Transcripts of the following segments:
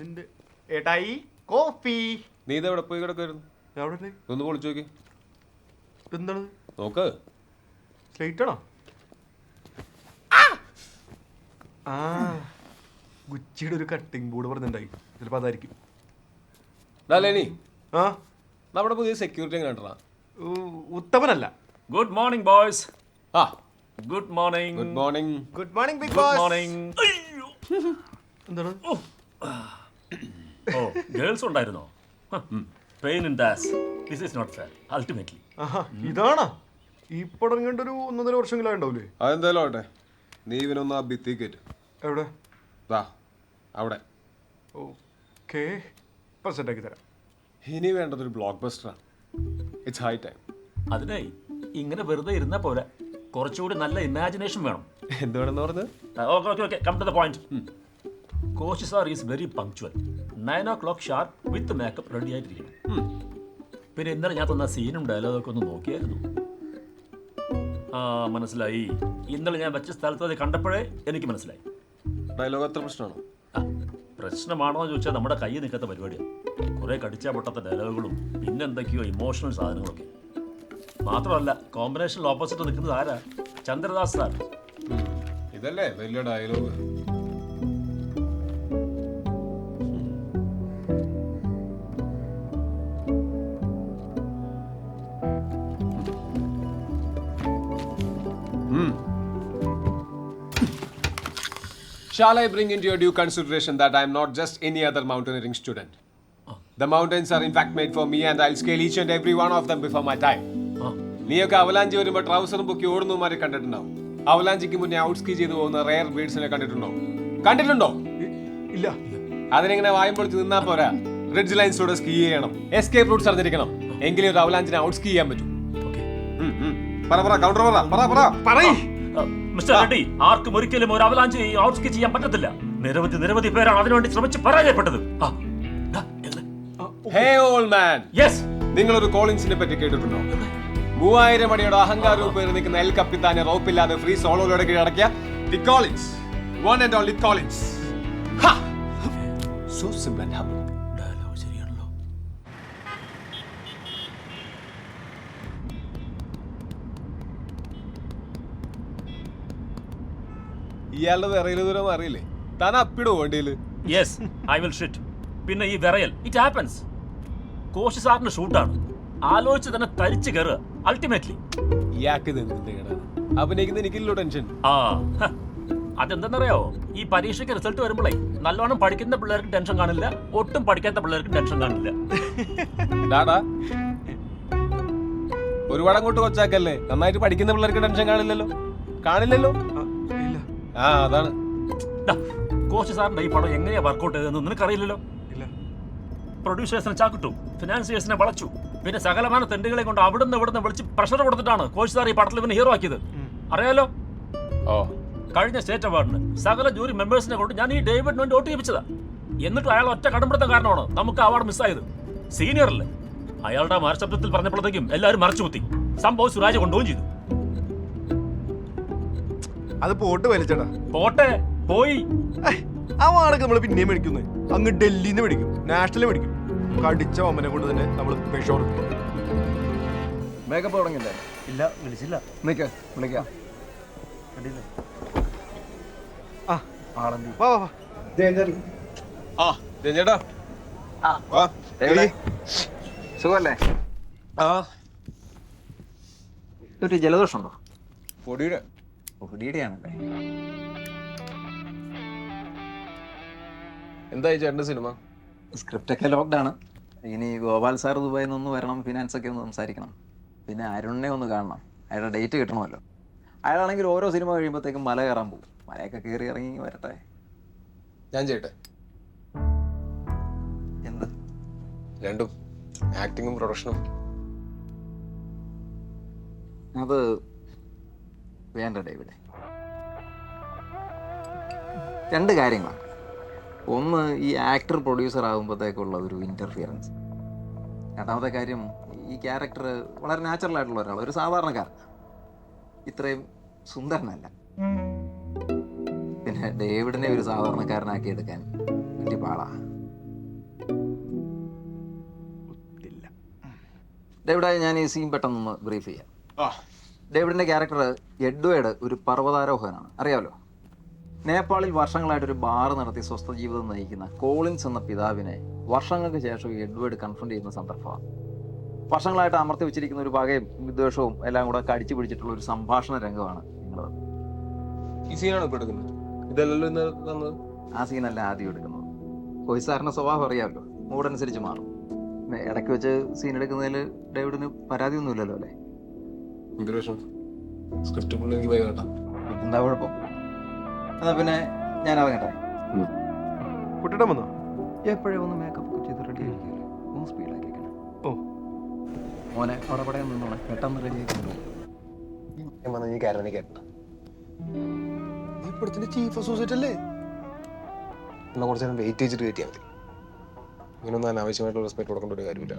നിന്റെ ഏട്ടായി കോഫി. നീ ഇതെവിടെ പോയി കിടക്കായിരുന്നു? എവിടെ ഒന്ന് പൊളിച്ചു നോക്കി. എന്താണ് നോക്ക്. സ്ലേറ്റ് ആണോ? ആ ഗുച്ചിയുടെ ഒരു കട്ടിംഗ് ബോർഡ് പറഞ്ഞിട്ടുണ്ടായി, ചിലപ്പോൾ അതായിരിക്കും. ആ നമ്മുടെ പുതിയ സെക്യൂരിറ്റി കണ്ടാ ഉത്തമനല്ല. Good morning boys. ആ good morning. Good morning. Good morning big good boss. Morning. എന്താണ്? ഓ ഗേൾസ് ഉണ്ടായിരുന്നോ? Pain in the ass. This is not fair ultimately. ആഹാ ഇതാണോ ഈ പടം കണ്ടൊരു 1.5 വർഷമെങ്കിലും ഉണ്ടാവില്ലേ? അതെന്തായാലും ആവട്ടെ, നീ ഇവനൊന്ന് ആ ഭിത്തി കയറ്റ്. എവിടെ? അവിടെ. ഓക്കെ, സെറ്റാക്കി തരാം. ഇനി വേണ്ടതൊരു ബ്ലോക്ക് ബസ്റ്ററാണ്. It's high time. അതിനെ ഇങ്ങനെ വെറുതെ ഇരുന്നാ പോരാ, കുറച്ചുകൂടി നല്ല ഇമാജിനേഷൻ വേണം. എന്തുവേണമെന്ന് പറഞ്ഞത്? Okay come to the point. Coach sir is very punctual. 9 o'clock sharp with makeup ready ആയിട്ടിരിക്കണം. പിന്നെ ഇന്നലെ ഞാൻ തന്ന സീനും ഡയലോഗൊക്കെ ഒന്ന് നോക്കിയായിരുന്നു. ആ മനസ്സിലായി. ഇന്നലെ ഞാൻ വെച്ച സ്ഥലത്ത് അത് കണ്ടപ്പോഴേ എനിക്ക് മനസ്സിലായി. ഡയലോഗ് അത്ര പ്രശ്നമാണോ? പ്രശ്നമാണോ എന്ന് ചോദിച്ചാൽ നമ്മുടെ കൈ നിൽക്കാത്ത പരിപാടിയാണ്. കുറേ കടിച്ചാൽ പൊട്ടാത്ത ഡയലോഗുകളും പിന്നെന്തൊക്കെയോ ഇമോഷണൽ സാധനങ്ങളൊക്കെ. മാത്രമല്ല കോമ്പിനേഷനിൽ ഓപ്പോസിറ്റ് നിൽക്കുന്നത് ആരാ? ചന്ദ്രദാസ് സാർ. ഇതല്ലേ വലിയ dialogue. Shall I bring into your due consideration that I am not just any other mountaineering student? The mountains are in fact made for me and I'll scale each and every one of them before my time. നീയൊക്കെ avalanche വരുമ്പോൾ ട്രൗസറും പൊക്കി ഓടുന്നവന്മാരെ കണ്ടിട്ടുണ്ടാവും. അവലാഞ്ചിക്ക് മുന്നേ out ski ചെയ്തു പോകുന്ന rare ബീഡ്സിനെ കണ്ടിട്ടുണ്ടോ? ഇല്ല. അതിനിങ്ങനെ വായും പൊളിച്ച് നിന്നാ പോരാ. റിഡ്ജ് ലൈൻസിലൂടെ സ്കീ ചെയ്യണം, എസ്കേപ്പ് റൂട്ട്സ് അറിഞ്ഞിരിക്കണം. എങ്കിലും ഒരു അവലാഞ്ചിനെ ഔട്ട് സ്കീ ചെയ്യാൻ പറ്റും. മിസ്റ്റർ റെഡ്ഡി, ആർക്കും ഒരിക്കലും ഒരു അവലാഞ്ചി ഔട്ട് സ്കീ ചെയ്യാൻ പറ്റത്തില്ല. നിരവധി പേരാണ് അതിനുവേണ്ടി ശ്രമിച്ച് പരാജയപ്പെട്ടത്. Hey old man. Yes. നിങ്ങളൊരു കോളിൻസിനെ പറ്റി കേട്ടിട്ടുണ്ടോ? 3000 അടിയുടെ അഹങ്കാരവും പേര് നിൽക്കുന്ന എൽ കപ്പിത്താനെ റോപ്പില്ലാതെ ഫ്രീ സോളോയിലൂടെ കീഴടക്കിയ the Collins, one and only Collins. So simple and humble. Dialogue ശരിയാണല്ലോ. ഇയാളുടെ വിറയില് ദൂരം അറിയില്ലേ? താൻ അപ്പിടോ വണ്ടിയില്? Yes, I will shit. പിന്നെ ഈ വിറയൽ, ഇറ്റ് ഹാപ്പൻസ്. കോച്ച് സാറിന്റെ ഷൂട്ടാണ്, ആലോചിച്ച് തന്നെ തരിച്ചു കയറുക അൾട്ടിമേറ്റ്ലി. അഭിനയിക്കുന്ന എനിക്കില്ലോ ടെൻഷൻ. അതെന്തെന്നറിയോ, ഈ പരീക്ഷയ്ക്ക് റിസൾട്ട് വരുമ്പോഴേ നല്ലോണം പഠിക്കുന്ന പിള്ളേർക്ക് ടെൻഷൻ കാണില്ല, ഒട്ടും പഠിക്കാത്ത പിള്ളേർക്ക് ടെൻഷൻ കാണില്ല. ഒരുപാട് അങ്ങോട്ട് കൊച്ചാക്കല്ലേ, നന്നായിട്ട് പഠിക്കുന്ന പിള്ളേർക്ക് ടെൻഷൻ കാണില്ലല്ലോ. അതാണ് കോച്ച് സാറിന്റെ ഈ പടം എങ്ങനെയാ വർക്കൗട്ട് ചെയ്തതെന്ന് നിനക്കറിയില്ലല്ലോ. പ്രൊഡ്യൂസേഴ്സിനെ ചാക്കിട്ടു, ഫിനാൻസിയേഴ്സിനെ വളച്ചു, പിന്നെ സകലമാന തെണ്ടുകളെ കൊണ്ട് അവിടുന്ന് വിളിച്ച് പ്രഷർ കൊടുത്തിട്ടാണ് കോച്ച് സാർ ഈ പടത്തിൽ ഇവന് ഹീറോ ആക്കിയത്. അറിയാലോ? കഴിഞ്ഞ സ്റ്റേറ്റ് അവാർഡിന് സകല ജൂറി മെമ്പേഴ്സിനെ കൊണ്ട് ഞാൻ ഈ ഡേവിഡിന് വേണ്ടി വോട്ട് ചെയ്യിപ്പിച്ചതാ. എന്നിട്ട് അയാൾ ഒറ്റ കടമ്പിടുത്തം കാരണമാണ് നമുക്ക് അവാർഡ് മിസ്സായത്. സീനിയർ അല്ലേ, അയാളുടെ മരശബ്ദത്തിൽ പറഞ്ഞപ്പോഴത്തേക്കും എല്ലാവരും മറച്ചു കുത്തി. സംഭവം സുരാജ് കൊണ്ടുപോകും ചെയ്തു. അത് പോട്ട് വലിച്ചടാ. പോട്ടെ, പോയി. ആ വാടക നമ്മൾ പിന്നെയും മേടിക്കുന്നത്. അങ്ങ് ഡൽഹിന്ന് മേടിക്കും, നാഷണൽ മേടിക്കും. കടിച്ച അമ്മനെ കൊണ്ട് തന്നെ നമ്മൾ പെഷോർ. മേക്കപ്പ് തുടങ്ങില്ലേ? ഇല്ല, വിളിച്ചില്ല. വിളിക്കാം. സുഖല്ലേ? ഒരു ജലദോഷമുണ്ടോ? പൊടിയുടെയാണല്ലേ. എന്തായി ചേട്ടന്റെ സിനിമ? സ്ക്രിപ്റ്റ് ഒക്കെ ലോക്ക്ഡാണ്. ഇനി ഗോപാൽ സാർ ദുബായിൽ നിന്ന് വരണം, ഫിനാൻസ് ഒക്കെ ഒന്ന് സംസാരിക്കണം. പിന്നെ അരുണിനെ ഒന്ന് കാണണം, അയാളുടെ ഡേറ്റ് കിട്ടണമല്ലോ. അയാളാണെങ്കിൽ ഓരോ സിനിമ കഴിയുമ്പോഴത്തേക്കും മല കയറാൻ പോകും. മലയൊക്കെ കയറി ഇറങ്ങി വരട്ടെ. ഞാൻ ചെയ്യട്ടെ? എന്ത് രണ്ടും, ആക്ടിങ്ങും പ്രൊഡക്ഷനും? അത് വേണ്ട ഡേവിഡ്. 2 കാര്യങ്ങളാണ്. ഒന്ന്, ഈ ആക്ടർ പ്രൊഡ്യൂസർ ആകുമ്പോഴത്തേക്കുള്ള ഒരു ഇൻ്റർഫിയറൻസ്. രണ്ടാമത്തെ കാര്യം, ഈ ക്യാരക്ടർ വളരെ നാച്ചുറൽ ആയിട്ടുള്ള ഒരാൾ, ഒരു സാധാരണക്കാരൻ, ഇത്രയും സുന്ദരനല്ല. പിന്നെ ഡേവിഡിനെ ഒരു സാധാരണക്കാരനാക്കി എടുക്കാൻ വലിയ പാടാ. ഡേവിഡെ, ഞാൻ ഈ സീൻ പെട്ടെന്നൊന്ന് ബ്രീഫ് ചെയ്യാം. ഡേവിഡിൻ്റെ ക്യാരക്ടർ എഡ്വേർഡ് ഒരു പർവ്വതാരോഹകനാണ്, അറിയാമല്ലോ. നേപ്പാളിൽ വർഷങ്ങളായിട്ടൊരു ബാർ നടത്തി സ്വസ്ഥ ജീവിതം നയിക്കുന്ന കോളിൻസ് എന്ന പിതാവിനെ വർഷങ്ങൾക്ക് ശേഷം എഡ്വേർഡ് കൺഫ്രണ്ട് ചെയ്യുന്ന സന്ദർഭമാണ്. വർഷങ്ങളായിട്ട് അമർത്തി വെച്ചിരിക്കുന്ന ഒരു പകയും വിദ്വേഷവും എല്ലാം കൂടെ കടിച്ചു പിടിച്ചിട്ടുള്ള ഒരു സംഭാഷണ രംഗമാണ് നിങ്ങൾ. ഈ സീനാണ് ഇപ്പൊ എടുക്കുന്നത്. ഇതല്ലല്ലോ ആ സീനല്ല ആദ്യം എടുക്കുന്നത്. കോയി സാറിൻ്റെ സ്വഭാവം അറിയാമല്ലോ, മൂടനുസരിച്ച് മാറും. ഇടയ്ക്ക് വെച്ച് സീൻ എടുക്കുന്നതിൽ ഡേവിഡിന് പരാതിയൊന്നുമില്ലല്ലോ അല്ലേ? എന്താ കുഴപ്പം? എന്നാ പിന്നെ ഞാൻ ഇറങ്ങട്ടെ. കുട്ടിയിടം വന്നോ? എപ്പോഴേ ഒന്ന് മേക്കപ്പ് ഒക്കെ ചെയ്ത് റെഡി ആയിരിക്കില്ലേ? ഒന്ന് സ്പീഡാക്കിയേക്കണം. ഓ മോനെ അവിടെ പടയം നിന്നോളെ, പെട്ടെന്ന് റെഡി ആക്കിയിട്ടുണ്ടോ? നീ ഇപ്പഴത്തെ ചീഫ് അസോസിയേറ്റ് അല്ലേ? എന്നാൽ കുറച്ച് നേരം വെയിറ്റ് ചെയ്തിട്ട് കയറ്റിയാൽ മതി. ഇങ്ങനൊന്നും അനാവശ്യമായിട്ടുള്ള റെസ്പെക്ട് കൊടുക്കേണ്ട ഒരു കാര്യമില്ല.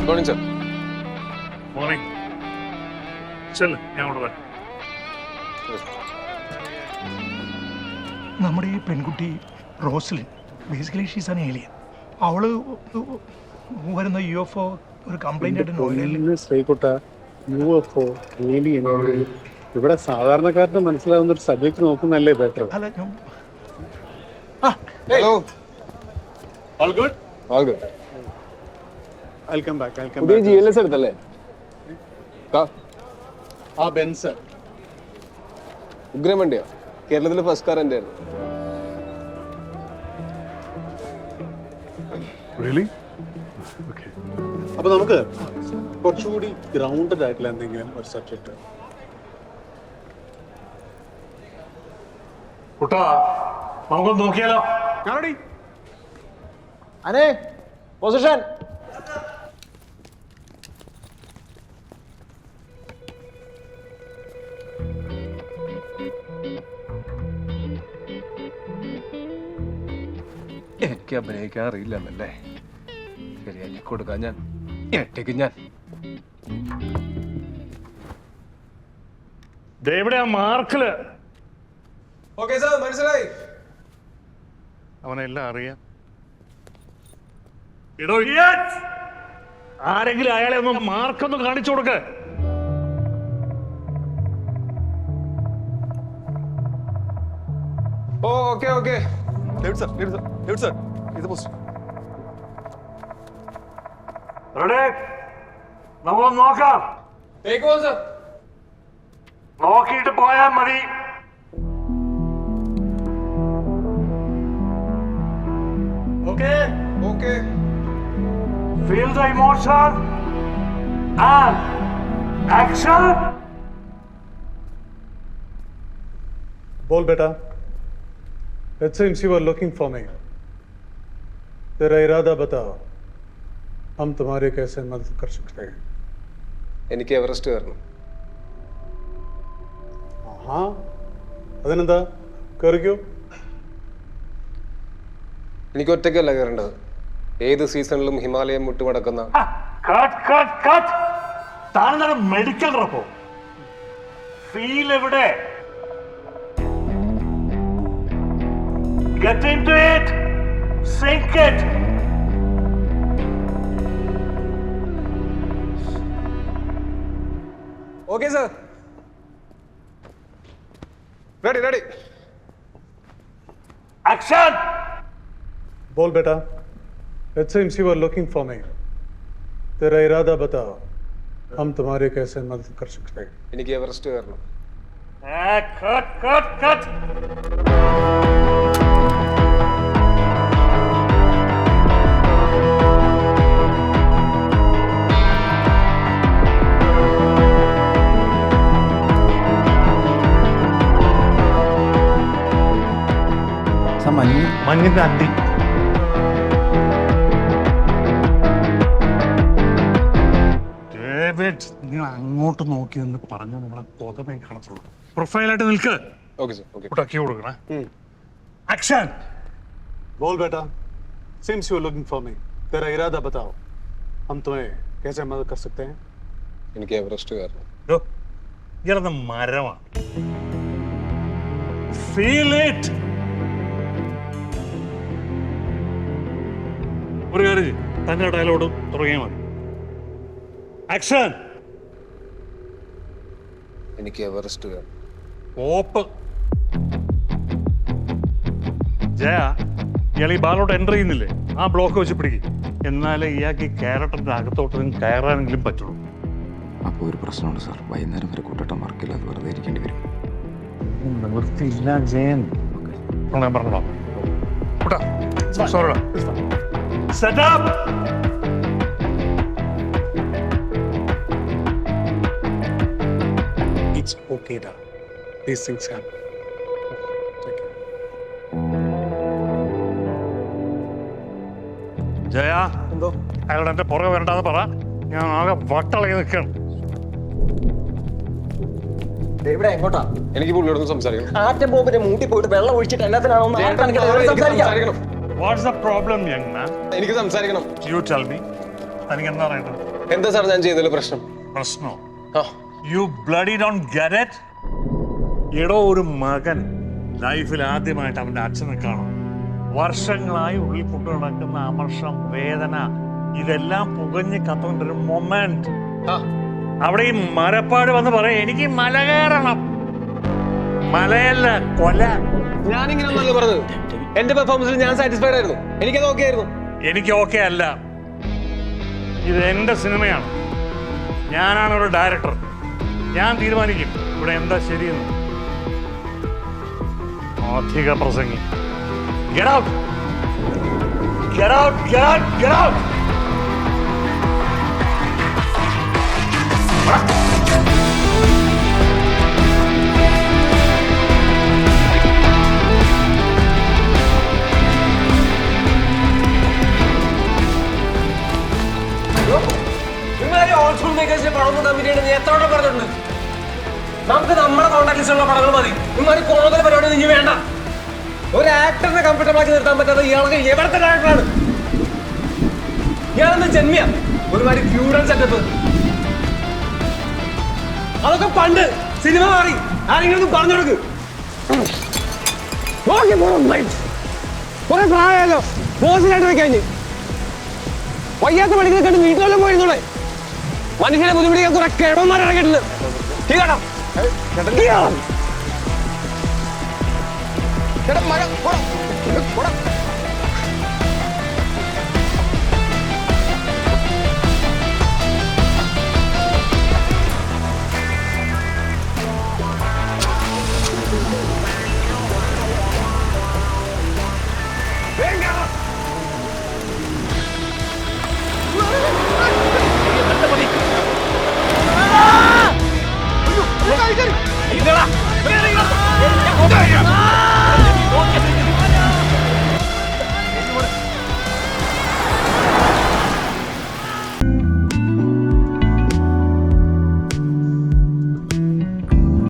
Morning sir. മോർണിംഗ്. ചെല്ല്, ഞാൻ അവിടെ വരാം. നമ്മുടെ ഈ പെൺകുട്ടി Roslin, basically she's an alien. അവള് വരുന്ന UFO ഒരു കംപ്ലൈന്റ് ആയിട്ട് നോയിഡയിൽ. ശ്രീകുട്ട, UFO ഏലിയൻ ഇവിടെ സാധാരണക്കാരന് മനസ്സിലാവുന്ന ഒരു സബ്ജക്ട് നോക്കുന്നല്ലേ ബെറ്റർ. അല്ല ഞാൻ hello, All good? all good. I'll come back. പുതിയ GLS എടുത്തല്ലേ? ആ ബെൻസ് ഉഗ്രം വണ്ടിയോ? കേരളത്തിലെ ഫസ്റ്റ് കാർ എൻ്റെ ആയിരുന്നു. റിയലി? ഓക്കെ. അപ്പൊ നമുക്ക് കുറച്ചുകൂടി ഗ്രൗണ്ടഡ് ആയിട്ടുള്ള എന്തെങ്കിലും ഒരു സബ്ജക്ട്. കുട്ടാ, നമുക്കൊന്ന് നോക്കിയാലോ? അനേ പൊസിഷൻ. എനിക്ക് അഭിനയിക്കാൻ അറിയില്ലെന്നല്ലേ? ശരിയാക്കി കൊടുക്കാൻ ഞാൻ ഒറ്റയ്ക്ക് ഞാൻ. ഇവിടെ ആ മാർക്കില് ഓക്കേ സർ, മനസ്സിലായി. അവനെല്ലാം അറിയാം. ഇടോ, ആരെങ്കിലും അയാളെ ഒന്ന് മാർക്കൊന്ന് കാണിച്ചു കൊടുക്ക. ഓ okay okay. David sir, David sir, David sir, ഇത് പോസ്റ്റ്. നമുക്ക് നോക്കാം. സർ. നോക്കിയിട്ട് പോയാൽ മതി. Okay, okay. feel the emotion and action. बोल बेटा. It seems you were looking for me. तेरा इरादा बताओ. हम तुम्हारी कैसे मदद कर सकते हैं? എനിക്ക് എവറസ്റ്റ് കയറണം. हाँ അതിനെന്താ, കയറിക്കോ. എനിക്ക് ഒറ്റയ്ക്കല്ല കയറേണ്ടത്. ഏത് സീസണിലും ഹിമാലയം മുട്ടുമടക്കുന്ന താനെന്താണ് മെഡിക്കൽ റപ്പോ? ഫീൽ എവിടെ? Get into it. Sink it. Okay sir. Ready ready. Action. बोल बेटा. It seems you were looking for me. तेरा इरादा बताओ. हम तुम्हारी कैसे मदद कर सकते हैं? എനിക്ക് എവറസ്റ്റ് കയറണം. Cut. മഞ്ഞിന്റെ അണ്ടി. ഡേവിഡ്, നിങ്ങൾ അങ്ങോട്ട് നോക്കി എന്ന് പറഞ്ഞാൽ നമ്മളെ കൊതമേ കാണത്തുള്ളൂ. പ്രൊഫൈലായിട്ട് നിൽക്ക്. ओके सर ओके ടക്കി കൊടുക്കണേ. ആക്ഷൻ. बोल बेटा, seems you are looking for me, तेरा इरादा बताओ, हम तुम्हें कैसे मदद कर सकते हैं? എനിക്ക് എവറസ്റ്റ് കയറണം. ഇയാളെന്ന മരമാണ്. Feel it. ഒരു കാര്യം തന്നെ ഡയലോഗ് തുടങ്ങിയാൽ മതി. ആക്ഷൻ. എനിക്ക് എവറസ്റ്റ് കയറണം. ഓപ്പ്. ജയ, ഇയാൾ ഈ ബാലോട്ട് എൻ്റർ ചെയ്യുന്നില്ലേ, ആ ബ്ലോക്ക് വെച്ച് പിടിക്കും. എന്നാലേ ഇയാൾക്ക് ഈ ക്യാരക്ടറിന്റെ അകത്തോട്ട് കയറാനെങ്കിലും പറ്റുള്ളൂ. അപ്പോൾ ഒരു പ്രശ്നമുണ്ട് സാർ, വൈകുന്നേരം വരെ കൂട്ടട്ടം വർക്കില്ല, അത് വെറുതെ ഇരിക്കേണ്ടി വരും. നിവൃത്തിയില്ല ജയൻ. ഞാൻ പറഞ്ഞോ sorry. Setup. It's okay, da. These things happen. Jaya, എന്തോ അയാളോട് എന്റെ പുറകെ വരണ്ടെന്ന് പറ. ഞാൻ ആകെ വട്ടളകി നിൽക്കണം. ഇവിടെ എങ്ങോട്ടാ? എനിക്ക് പുള്ളിയോട് സംസാരിക്കണം. ആറ്റം ബോംബിന്റെ മൂട്ടി പോയിട്ട് വെള്ളം ഒഴിച്ചിട്ട് എല്ലാത്തിനാണോ? സംസാരിക്കണം. What's the problem young man? എനിക്ക് സംസാരിക്കണം. You tell me. തനിക്ക് എന്താ അറിയേണ്ടത്? എന്താ സാർ ഞാൻ ചെയ്തതിൽ പ്രശ്നം? പ്രശ്നോ? ആ you bloody don't get it. എടോ, ഒരു മകൻ ലൈഫിൽ ആദ്യമായിട്ട് അവന്റെ അച്ഛനെ കാണും. വർഷങ്ങളായി ഉള്ളിൽ കൊണ്ടു നടക്കുന്ന അമർഷം, വേദന, ഇതെല്ലാം പുകഞ്ഞ് കത്തുകൊണ്ടൊരു മൊമെന്റ്. അവിടെ ഈ മരപ്പാട് വന്ന് പറയാം, എനിക്ക് മല കയറണം. മലയല്ല, കൊല. ഞാനിങ്ങനെ ഒന്നല്ല പറഞ്ഞത്. എന്റെ പെർഫോമൻസിൽ ഞാൻ സാറ്റിസ്ഫൈഡ് ആയിരുന്നു. എനിക്കത് ഓക്കെ ആയിരുന്നു. എനിക്ക് ഓക്കെ അല്ല. ഇത് എന്റെ സിനിമയാണ്. ഞാനാണ് ഒരു ഡയറക്ടർ. ഞാൻ തീരുമാനിക്കും ഇവിടെ എന്താ ശരിയെന്ന്. അധിക പ്രസംഗി. Get out! Get out! Get out! Get out! എത്ര പറഞ്ഞിട്ടുണ്ട്? നമുക്ക് നമ്മുടെ കോൺടാക്ട് ലിസ്റ്റിലുള്ള പടങ്ങൾ മതി. ഇമാതിരി കൂടുതൽ പരിപാടി ഇനി വേണ്ട. ഒരു ആക്ടറിനെ കംഫർട്ടബിൾ ആക്കി നിർത്താൻ പറ്റാത്ത ഇയാൾക്ക് എവിടത്തെ ഡയറക്ടറാണ്? ഇയാളെന്ന് ജന്മിയ ഒരുമാതിരി ഫ്യൂഡൽ സെറ്റപ്പ്. അതൊക്കെ പണ്ട്. സിനിമ മാറി. ആരെങ്കിലും ഒന്ന് പറഞ്ഞു കൊടുക്ക്. കുറെ പ്രായമല്ലോ ബോസിനായിട്ട് വെക്കഴിഞ്ഞ് വയ്യാത്ത പണികൾ കണ്ട് വീട്ടിലെല്ലാം പോയിരുന്നോളെ. മനുഷ്യനെ ബുദ്ധിമുട്ടിക്കാൻ കുറെ കിഴവന്മാരിറങ്ങിയിട്ടുണ്ട്. മഴ